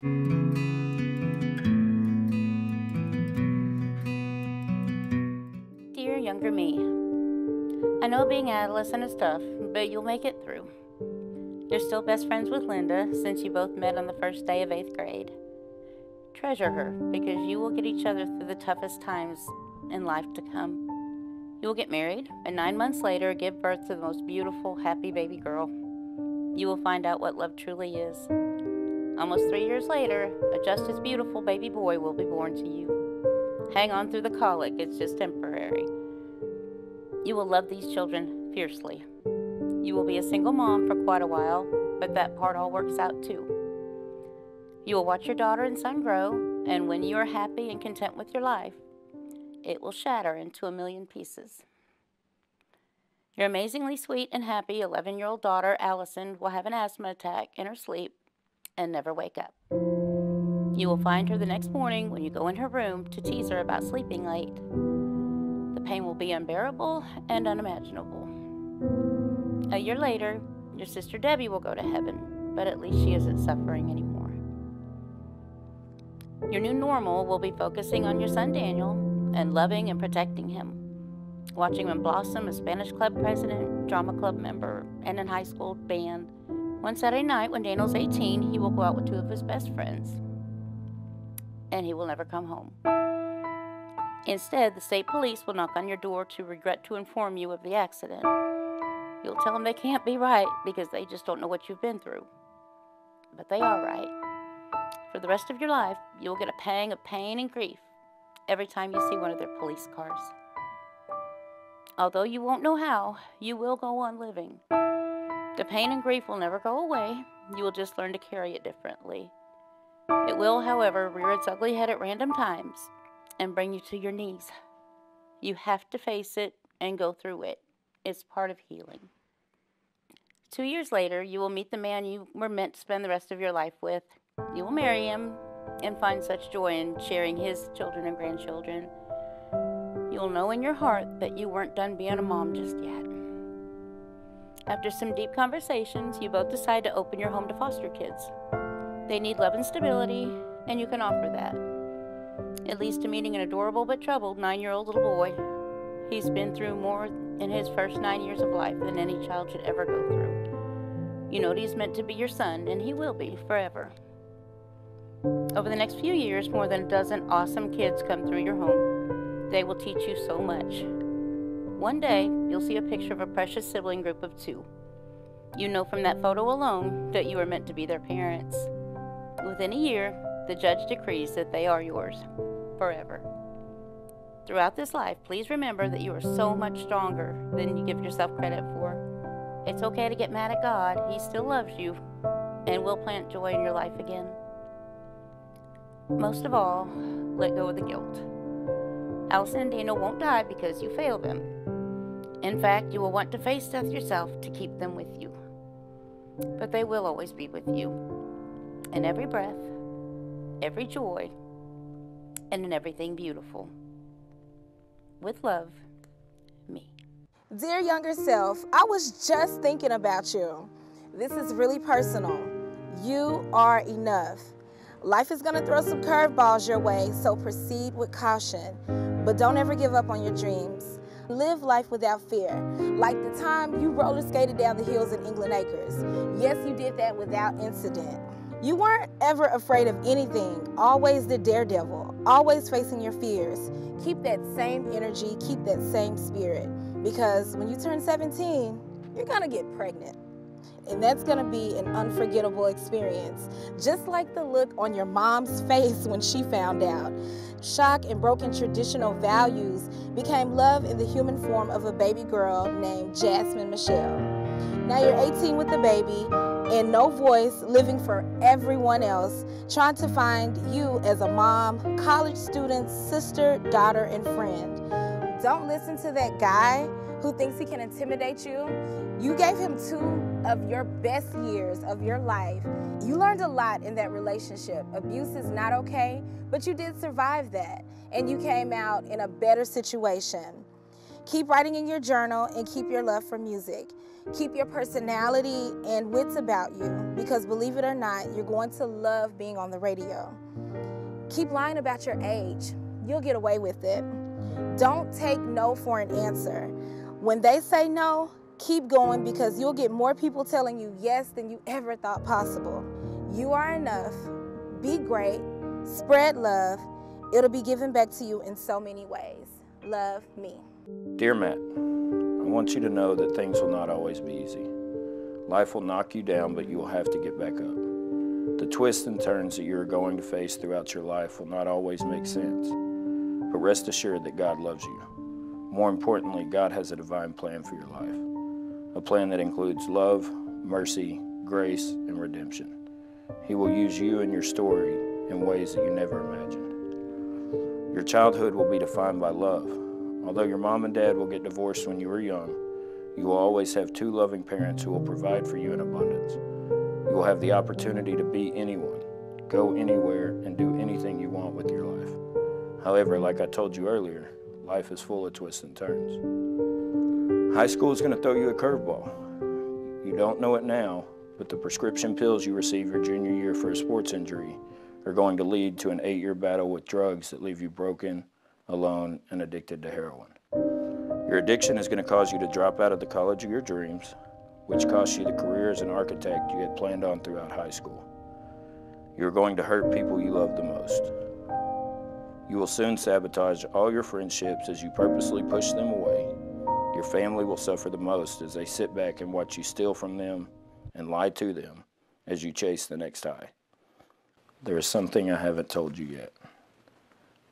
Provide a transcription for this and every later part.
Dear younger me, I know being adolescent is tough, but you'll make it through. You're still best friends with Linda since you both met on the first day of 8th grade. Treasure her because you will get each other through the toughest times in life to come. You will get married and 9 months later give birth to the most beautiful, happy baby girl. You will find out what love truly is. Almost 3 years later, a just as beautiful baby boy will be born to you. Hang on through the colic, it's just temporary. You will love these children fiercely. You will be a single mom for quite a while, but that part all works out too. You will watch your daughter and son grow, and when you are happy and content with your life, it will shatter into a million pieces. Your amazingly sweet and happy 11-year-old daughter, Allison, will have an asthma attack in her sleep and never wake up. You will find her the next morning when you go in her room to tease her about sleeping late. The pain will be unbearable and unimaginable. A year later, your sister Debbie will go to heaven, but at least she isn't suffering anymore. Your new normal will be focusing on your son Daniel and loving and protecting him, watching him blossom as Spanish club president, drama club member, and in high school band. One Saturday night when Daniel's 18, he will go out with 2 of his best friends, and he will never come home. Instead, the state police will knock on your door to regret to inform you of the accident. You'll tell them they can't be right because they just don't know what you've been through. But they are right. For the rest of your life, you'll get a pang of pain and grief every time you see one of their police cars. Although you won't know how, you will go on living. The pain and grief will never go away. You will just learn to carry it differently. It will, however, rear its ugly head at random times and bring you to your knees. You have to face it and go through it. It's part of healing. 2 years later, you will meet the man you were meant to spend the rest of your life with. You will marry him and find such joy in sharing his children and grandchildren. You'll know in your heart that you weren't done being a mom just yet. After some deep conversations, you both decide to open your home to foster kids. They need love and stability, and you can offer that. It leads to meeting an adorable but troubled 9-year-old little boy. He's been through more in his first 9 years of life than any child should ever go through. You know he's meant to be your son, and he will be forever. Over the next few years, more than a dozen awesome kids come through your home. They will teach you so much. One day, you'll see a picture of a precious sibling group of 2. You know from that photo alone that you are meant to be their parents. Within a year, the judge decrees that they are yours forever. Throughout this life, please remember that you are so much stronger than you give yourself credit for. It's okay to get mad at God. He still loves you and will plant joy in your life again. Most of all, let go of the guilt. Allison and Daniel won't die because you failed them. In fact, you will want to face death yourself to keep them with you. But they will always be with you. In every breath, every joy, and in everything beautiful. With love, me. Dear younger self, I was just thinking about you. This is really personal. You are enough. Life is going to throw some curveballs your way, so proceed with caution. But don't ever give up on your dreams. Live life without fear. Like the time you roller skated down the hills in England Acres. Yes, you did that without incident. You weren't ever afraid of anything. Always the daredevil. Always facing your fears. Keep that same energy. Keep that same spirit. Because when you turn 17, you're going to get pregnant. And that's going to be an unforgettable experience. Just like the look on your mom's face when she found out. Shock and broken traditional values became love in the human form of a baby girl named Jasmine Michelle. Now you're 18 with the baby and no voice, living for everyone else, trying to find you as a mom, college student, sister, daughter, and friend. Don't listen to that guy who thinks he can intimidate you. You gave him 2 of your best years of your life. You learned a lot in that relationship. Abuse is not okay, but you did survive that, and you came out in a better situation. Keep writing in your journal and keep your love for music. Keep your personality and wits about you, because believe it or not, you're going to love being on the radio. Keep lying about your age. You'll get away with it. Don't take no for an answer. When they say no, keep going, because you'll get more people telling you yes than you ever thought possible. You are enough. Be great. Spread love. It'll be given back to you in so many ways. Love, me. Dear Matt, I want you to know that things will not always be easy. Life will knock you down, but you will have to get back up. The twists and turns that you are going to face throughout your life will not always make sense, but rest assured that God loves you. More importantly, God has a divine plan for your life, a plan that includes love, mercy, grace, and redemption. He will use you and your story in ways that you never imagined. Your childhood will be defined by love. Although your mom and dad will get divorced when you were young, you will always have two loving parents who will provide for you in abundance. You will have the opportunity to be anyone, go anywhere, and do anything you want with your life. However, like I told you earlier, life is full of twists and turns. High school is going to throw you a curveball. You don't know it now, but the prescription pills you receive your junior year for a sports injury are going to lead to an 8-year battle with drugs that leave you broken, alone, and addicted to heroin. Your addiction is going to cause you to drop out of the college of your dreams, which costs you the career as an architect you had planned on throughout high school. You're going to hurt people you love the most. You will soon sabotage all your friendships as you purposely push them away. Your family will suffer the most as they sit back and watch you steal from them and lie to them as you chase the next high. There is something I haven't told you yet.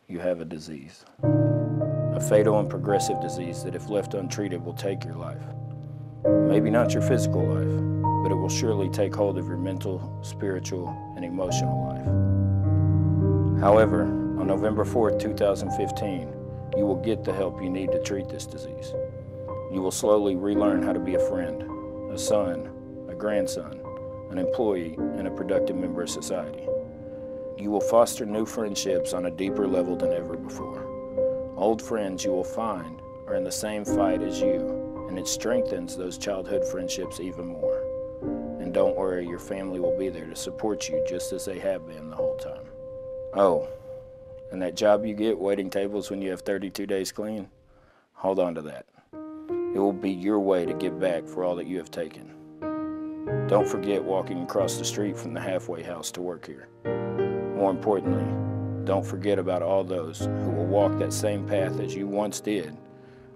You have a disease. A fatal and progressive disease that, if left untreated, will take your life. Maybe not your physical life, but it will surely take hold of your mental, spiritual, and emotional life. However, on November 4th, 2015, you will get the help you need to treat this disease. You will slowly relearn how to be a friend, a son, a grandson, an employee, and a productive member of society. You will foster new friendships on a deeper level than ever before. Old friends you will find are in the same fight as you, and it strengthens those childhood friendships even more. And don't worry, your family will be there to support you just as they have been the whole time. Oh, and that job you get waiting tables when you have 32 days clean, hold on to that. It will be your way to give back for all that you have taken. Don't forget walking across the street from the halfway house to work here. More importantly, don't forget about all those who will walk that same path as you once did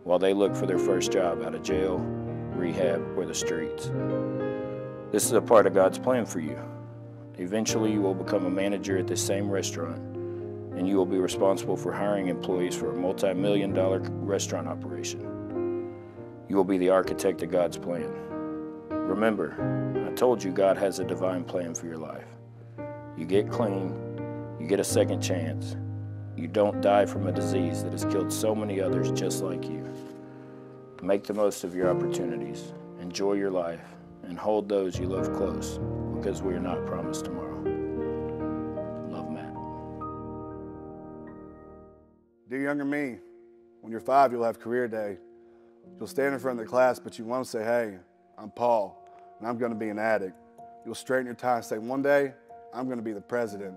while they look for their first job out of jail, rehab, or the streets. This is a part of God's plan for you. Eventually, you will become a manager at this same restaurant, and you will be responsible for hiring employees for a multi-million-dollar restaurant operation. You will be the architect of God's plan. Remember, I told you God has a divine plan for your life. You get clean, you get a second chance. You don't die from a disease that has killed so many others just like you. Make the most of your opportunities, enjoy your life, and hold those you love close, because we are not promised tomorrow. Love, Matt. Dear younger me, when you're 5, you'll have career day. You'll stand in front of the class, but you won't say, "Hey, I'm Paul, and I'm going to be an addict." You'll straighten your tie and say, "One day, I'm going to be the president."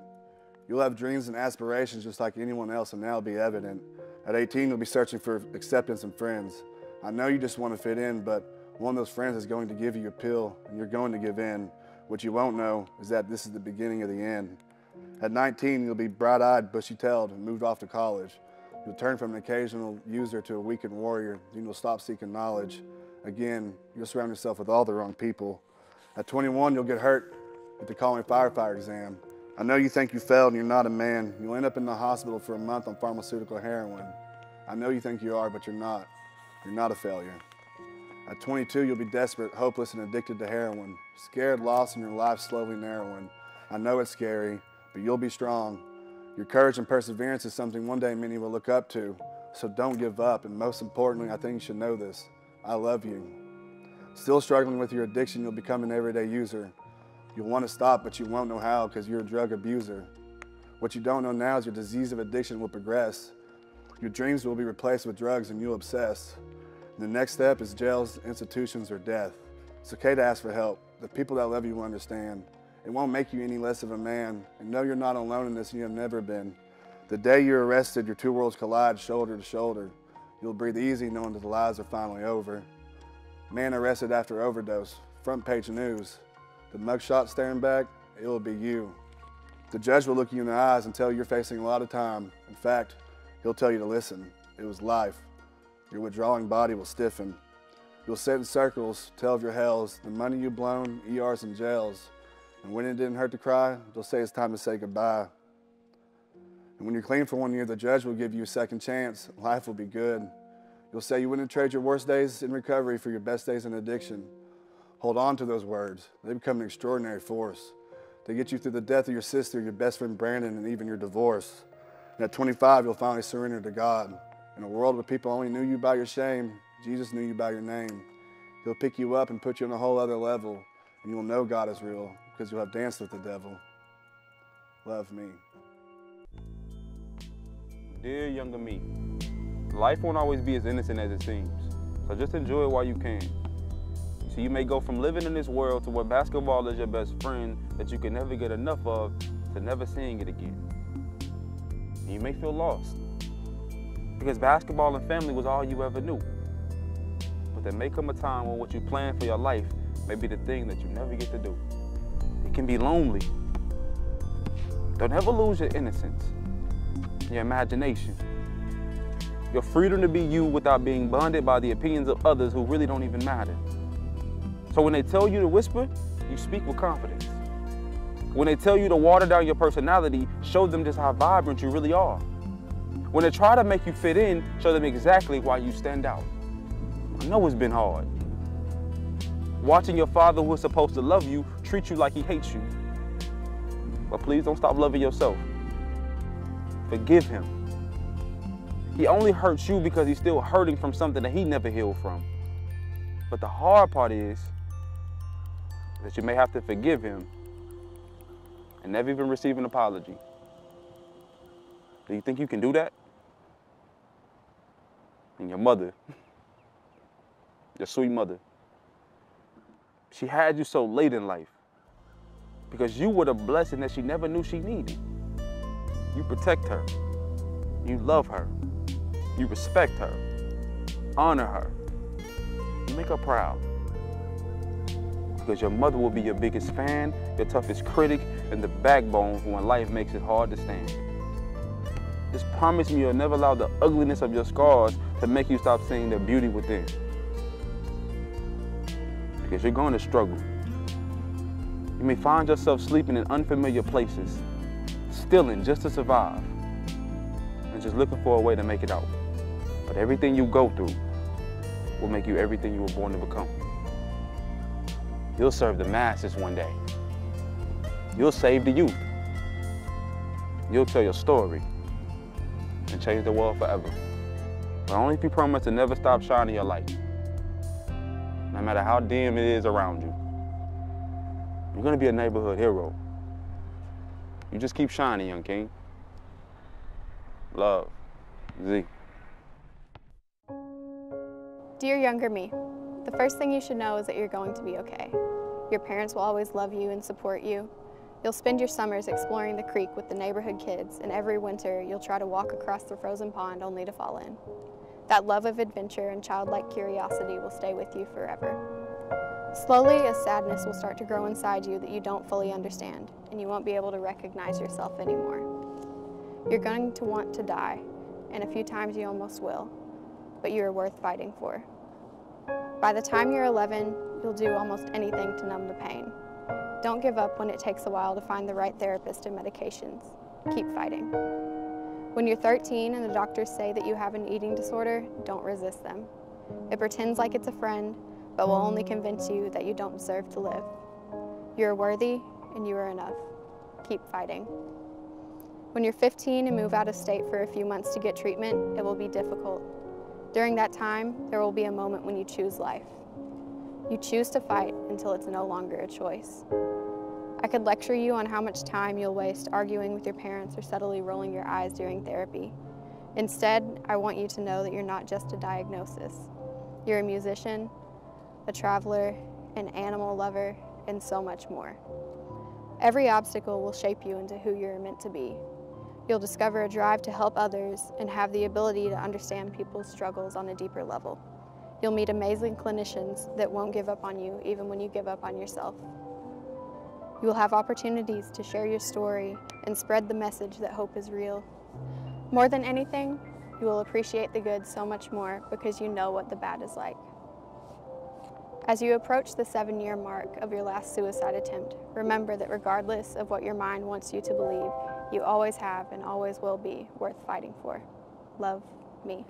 You'll have dreams and aspirations just like anyone else, and that'll be evident. At 18, you'll be searching for acceptance and friends. I know you just want to fit in, but one of those friends is going to give you a pill, and you're going to give in. What you won't know is that this is the beginning of the end. At 19, you'll be bright-eyed, bushy-tailed, and moved off to college. You'll turn from an occasional user to a weakened warrior. Then you'll stop seeking knowledge. Again, you'll surround yourself with all the wrong people. At 21, you'll get hurt at the Calling Firefighter exam. I know you think you failed and you're not a man. You'll end up in the hospital for a month on pharmaceutical heroin. I know you think you are, but you're not. You're not a failure. At 22, you'll be desperate, hopeless, and addicted to heroin. Scared, lost, and your life slowly narrowing. I know it's scary, but you'll be strong. Your courage and perseverance is something one day many will look up to. So don't give up, and most importantly, I think you should know this. I love you. Still struggling with your addiction, you'll become an everyday user. You'll want to stop, but you won't know how because you're a drug abuser. What you don't know now is your disease of addiction will progress. Your dreams will be replaced with drugs and you'll obsess. The next step is jails, institutions, or death. It's okay to ask for help. The people that love you will understand. It won't make you any less of a man. And know you're not alone in this, and you have never been. The day you're arrested, your two worlds collide shoulder to shoulder. You'll breathe easy knowing that the lies are finally over. Man arrested after overdose, front page news. The mugshot staring back, it will be you. The judge will look you in the eyes and tell you you're facing a lot of time. In fact, he'll tell you to listen. It was life. Your withdrawing body will stiffen. You'll sit in circles, tell of your hells, the money you've blown, ERs and jails. And when it didn't hurt to cry, they'll say it's time to say goodbye. And when you're clean for 1 year, the judge will give you a second chance. Life will be good. You'll say you wouldn't trade your worst days in recovery for your best days in addiction. Hold on to those words. They become an extraordinary force. They get you through the death of your sister, your best friend Brandon, and even your divorce. And at 25, you'll finally surrender to God. In a world where people only knew you by your shame, Jesus knew you by your name. He'll pick you up and put you on a whole other level, and you'll know God is real because you'll have danced with the devil. Love me. Dear younger me, life won't always be as innocent as it seems, so just enjoy it while you can. So you may go from living in this world to where basketball is your best friend that you can never get enough of to never seeing it again. And you may feel lost because basketball and family was all you ever knew. But there may come a time when what you plan for your life may be the thing that you never get to do. It can be lonely. Don't ever lose your innocence, your imagination, your freedom to be you without being bonded by the opinions of others who really don't even matter. So when they tell you to whisper, you speak with confidence. When they tell you to water down your personality, show them just how vibrant you really are. When they try to make you fit in, show them exactly why you stand out. I know it's been hard. Watching your father, who is supposed to love you, treat you like he hates you. But please don't stop loving yourself. Forgive him. He only hurts you because he's still hurting from something that he never healed from. But the hard part is that you may have to forgive him and never even receive an apology. Do you think you can do that? And your mother, your sweet mother, she had you so late in life because you were the blessing that she never knew she needed. You protect her, you love her, you respect her, honor her, you make her proud. Because your mother will be your biggest fan, your toughest critic, and the backbone when life makes it hard to stand. Just promise me you'll never allow the ugliness of your scars to make you stop seeing the beauty within. Because you're going to struggle. You may find yourself sleeping in unfamiliar places, stealing just to survive, and just looking for a way to make it out. But everything you go through will make you everything you were born to become. You'll serve the masses one day. You'll save the youth. You'll tell your story and change the world forever. But only if you promise to never stop shining your light, no matter how dim it is around you. You're gonna be a neighborhood hero. You just keep shining, young king. Love, Z. Dear younger me, the first thing you should know is that you're going to be okay. Your parents will always love you and support you. You'll spend your summers exploring the creek with the neighborhood kids, and every winter you'll try to walk across the frozen pond only to fall in. That love of adventure and childlike curiosity will stay with you forever. Slowly, a sadness will start to grow inside you that you don't fully understand, and you won't be able to recognize yourself anymore. You're going to want to die, and a few times you almost will, but you are worth fighting for. By the time you're 11, you'll do almost anything to numb the pain. Don't give up when it takes a while to find the right therapist and medications. Keep fighting. When you're 13 and the doctors say that you have an eating disorder, don't resist them. It pretends like it's a friend, but will only convince you that you don't deserve to live. You're worthy and you are enough. Keep fighting. When you're 15 and move out of state for a few months to get treatment, it will be difficult. During that time, there will be a moment when you choose life. You choose to fight until it's no longer a choice. I could lecture you on how much time you'll waste arguing with your parents or subtly rolling your eyes during therapy. Instead, I want you to know that you're not just a diagnosis. You're a musician, a traveler, an animal lover, and so much more. Every obstacle will shape you into who you're meant to be. You'll discover a drive to help others and have the ability to understand people's struggles on a deeper level. You'll meet amazing clinicians that won't give up on you even when you give up on yourself. You will have opportunities to share your story and spread the message that hope is real. More than anything, you will appreciate the good so much more because you know what the bad is like. As you approach the 7-year mark of your last suicide attempt, remember that regardless of what your mind wants you to believe, you always have and always will be worth fighting for. Love, me.